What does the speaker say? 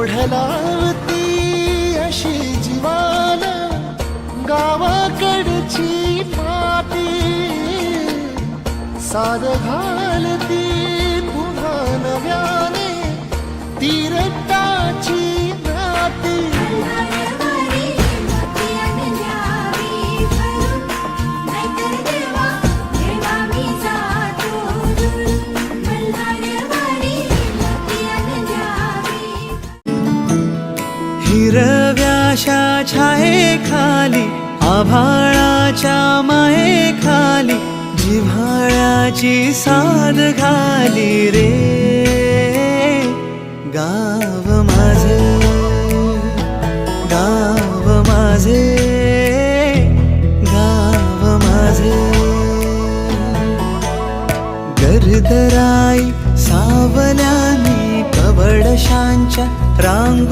ओढलावती अशी जीवाला गावाकडची माती साद घालती पुन्हा नव्याने तीरटाची नाती हिरव्याशा छायेखाली आभाळाच्या मायेखाली जिव्हाळ्याची साद घाली रे गाव माझे, गाव माझे, गाव माझे. गर्दराई सावल्यानी कवडशांच्या रांग